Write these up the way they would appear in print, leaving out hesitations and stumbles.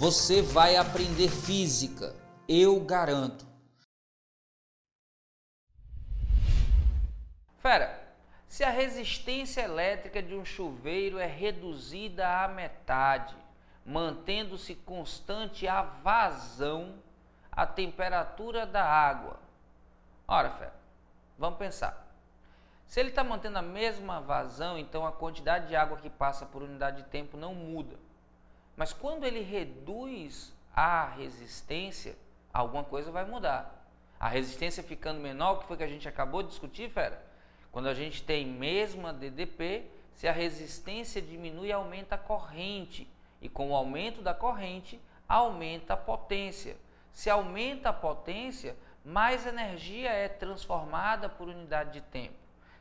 você vai aprender física, eu garanto. Fera, se a resistência elétrica de um chuveiro é reduzida à metade, mantendo-se constante a vazão, a temperatura da água. Ora, fera, vamos pensar. Se ele está mantendo a mesma vazão, então a quantidade de água que passa por unidade de tempo não muda. Mas quando ele reduz a resistência, alguma coisa vai mudar. A resistência ficando menor, o que foi que a gente acabou de discutir, fera? Quando a gente tem mesma DDP, se a resistência diminui, aumenta a corrente. E com o aumento da corrente, aumenta a potência. Se aumenta a potência, mais energia é transformada por unidade de tempo.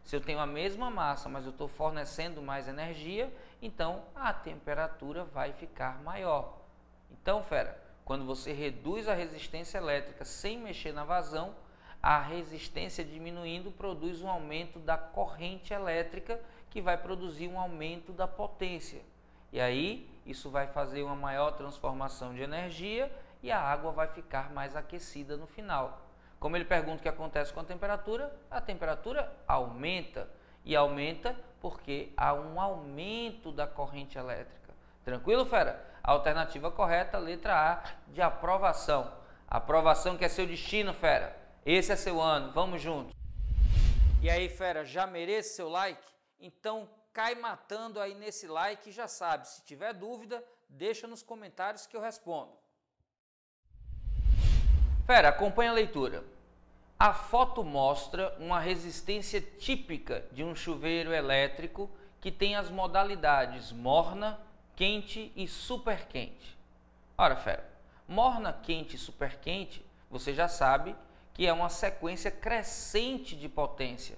Se eu tenho a mesma massa, mas eu estou fornecendo mais energia, então a temperatura vai ficar maior. Então, fera, quando você reduz a resistência elétrica sem mexer na vazão, a resistência diminuindo produz um aumento da corrente elétrica, que vai produzir um aumento da potência. E aí, isso vai fazer uma maior transformação de energia e a água vai ficar mais aquecida no final. Como ele pergunta o que acontece com a temperatura aumenta. E aumenta porque há um aumento da corrente elétrica. Tranquilo, fera? A alternativa correta, letra A, de aprovação. Aprovação que é seu destino, fera. Esse é seu ano. Vamos juntos. E aí, fera, já merece seu like? Então cai matando aí nesse like e já sabe. Se tiver dúvida, deixa nos comentários que eu respondo. Fera, acompanha a leitura. A foto mostra uma resistência típica de um chuveiro elétrico que tem as modalidades morna, quente e super quente. Ora, fera, morna, quente e super quente, você já sabe que é uma sequência crescente de potência.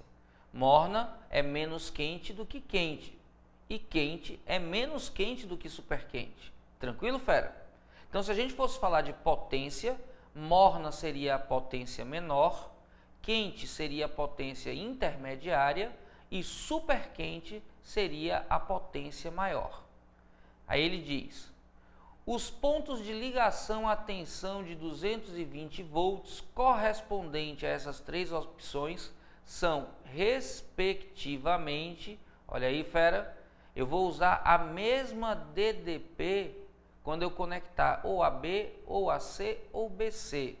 Morna é menos quente do que quente e quente é menos quente do que super quente. Tranquilo, fera? Então, se a gente fosse falar de potência, morna seria a potência menor, quente seria a potência intermediária e super quente seria a potência maior. Aí ele diz: os pontos de ligação à tensão de 220 volts correspondente a essas três opções são, respectivamente, olha aí, fera, eu vou usar a mesma DDP quando eu conectar ou AB, ou AC, ou BC.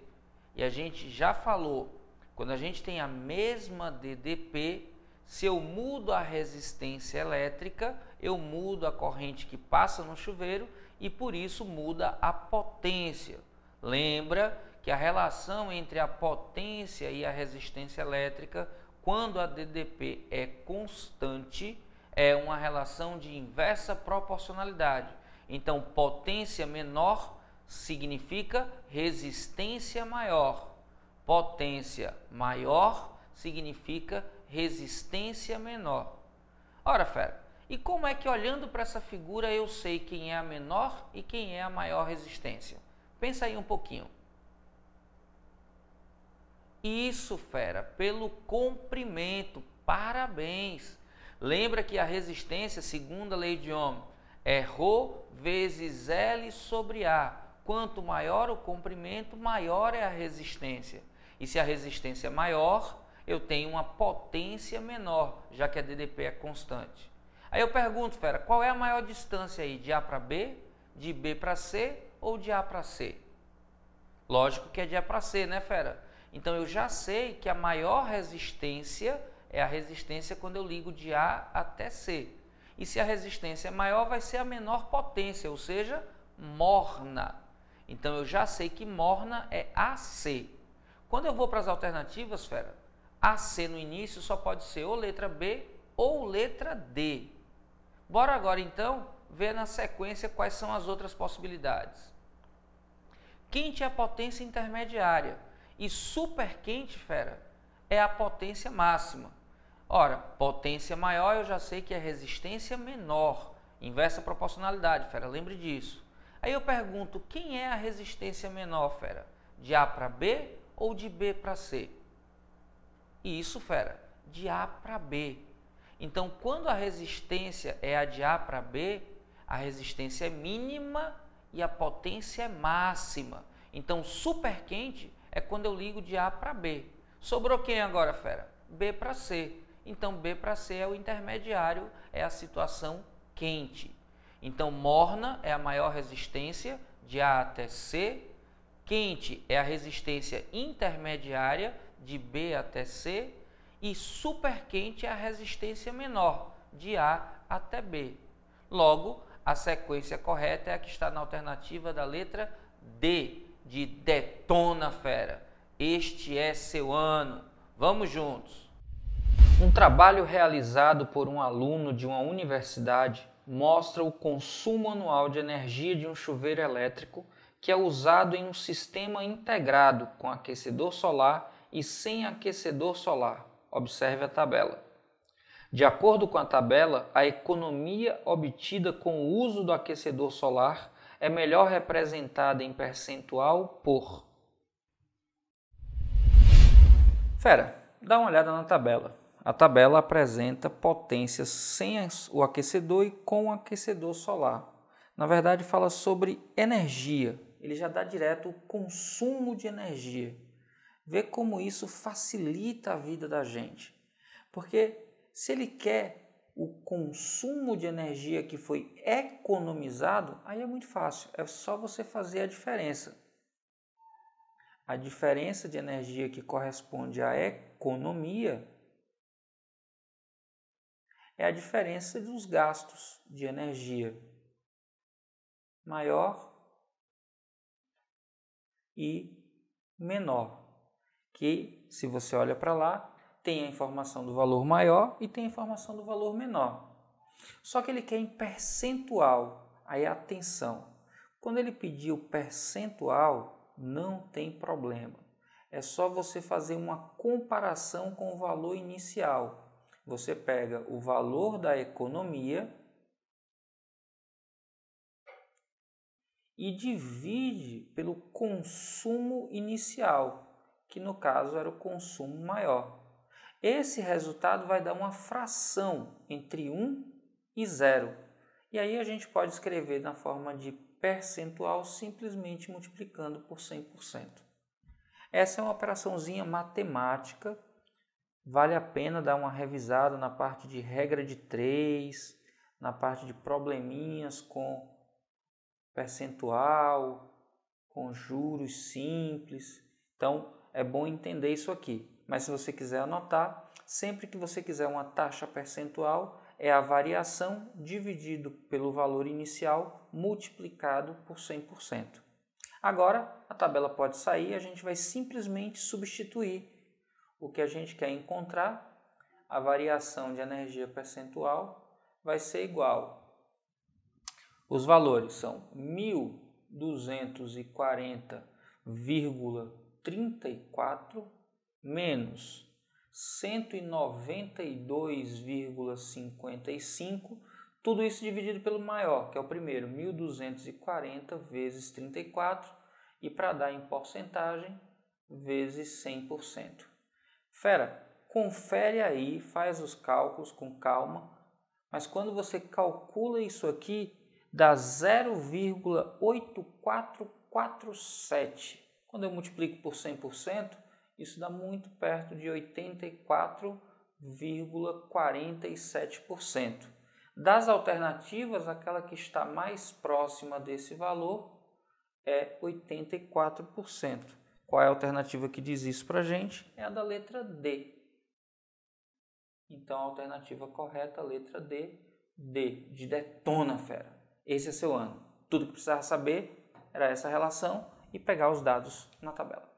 E a gente já falou, quando a gente tem a mesma DDP, se eu mudo a resistência elétrica, eu mudo a corrente que passa no chuveiro e por isso muda a potência. Lembra que a relação entre a potência e a resistência elétrica, quando a DDP é constante, é uma relação de inversa proporcionalidade. Então, potência menor significa resistência maior. Potência maior significa resistência menor. Ora, fera, e como é que olhando para essa figura eu sei quem é a menor e quem é a maior resistência? Pensa aí um pouquinho. Isso, fera, pelo comprimento. Parabéns! Lembra que a resistência, segundo a lei de Ohm, é ρ vezes L sobre A. Quanto maior o comprimento, maior é a resistência. E se a resistência é maior, eu tenho uma potência menor, já que a DDP é constante. Aí eu pergunto, fera, qual é a maior distância aí? De A para B, de B para C ou de A para C? Lógico que é de A para C, né, fera? Então eu já sei que a maior resistência é a resistência quando eu ligo de A até C. E se a resistência é maior, vai ser a menor potência, ou seja, morna. Então eu já sei que morna é AC. Quando eu vou para as alternativas, fera, AC no início só pode ser ou letra B ou letra D. Bora agora então ver na sequência quais são as outras possibilidades. Quente é a potência intermediária e super quente, fera, é a potência máxima. Ora, potência maior eu já sei que é resistência menor, inversa proporcionalidade, fera, lembre disso. Aí eu pergunto, quem é a resistência menor, fera? De A para B ou de B para C? E isso, fera, de A para B. Então, quando a resistência é a de A para B, a resistência é mínima e a potência é máxima. Então, super quente é quando eu ligo de A para B. Sobrou quem agora, fera? B para C. Então, B para C é o intermediário, é a situação quente. Então, morna é a maior resistência, de A até C. Quente é a resistência intermediária, de B até C. E super quente é a resistência menor, de A até B. Logo, a sequência correta é a que está na alternativa da letra D, de detona, fera. Este é seu ano. Vamos juntos! Um trabalho realizado por um aluno de uma universidade mostra o consumo anual de energia de um chuveiro elétrico que é usado em um sistema integrado com aquecedor solar e sem aquecedor solar. Observe a tabela. De acordo com a tabela, a economia obtida com o uso do aquecedor solar é melhor representada em percentual por... Fera, dá uma olhada na tabela. A tabela apresenta potências sem o aquecedor e com o aquecedor solar. Na verdade, fala sobre energia. Ele já dá direto o consumo de energia. Vê como isso facilita a vida da gente. Porque se ele quer o consumo de energia que foi economizado, aí é muito fácil. É só você fazer a diferença. A diferença de energia que corresponde à economia é a diferença dos gastos de energia maior e menor, que se você olha para lá, tem a informação do valor maior e tem a informação do valor menor. Só que ele quer em percentual. Aí atenção, quando ele pedir o percentual, não tem problema. É só você fazer uma comparação com o valor inicial. Você pega o valor da economia e divide pelo consumo inicial, que no caso era o consumo maior. Esse resultado vai dar uma fração entre 1 e 0. E aí a gente pode escrever na forma de percentual simplesmente multiplicando por 100%. Essa é uma operaçãozinha matemática. Vale a pena dar uma revisada na parte de regra de 3, na parte de probleminhas com percentual, com juros simples. Então, é bom entender isso aqui. Mas se você quiser anotar, sempre que você quiser uma taxa percentual, é a variação dividido pelo valor inicial multiplicado por 100%. Agora, a tabela pode sair, a gente vai simplesmente substituir o que a gente quer encontrar. A variação de energia percentual vai ser igual. Os valores são 1.240,34 menos 192,55, tudo isso dividido pelo maior, que é o primeiro, 1.240 vezes 34, e para dar em porcentagem, vezes 100%. Fera, confere aí, faz os cálculos com calma, mas quando você calcula isso aqui, dá 0,8447. Quando eu multiplico por 100%, isso dá muito perto de 84,47%. Das alternativas, aquela que está mais próxima desse valor é 84%. Qual é a alternativa que diz isso para a gente? É a da letra D. Então, a alternativa correta, a letra D, D, de detona, fera. Esse é seu ano. Tudo que precisava saber era essa relação e pegar os dados na tabela.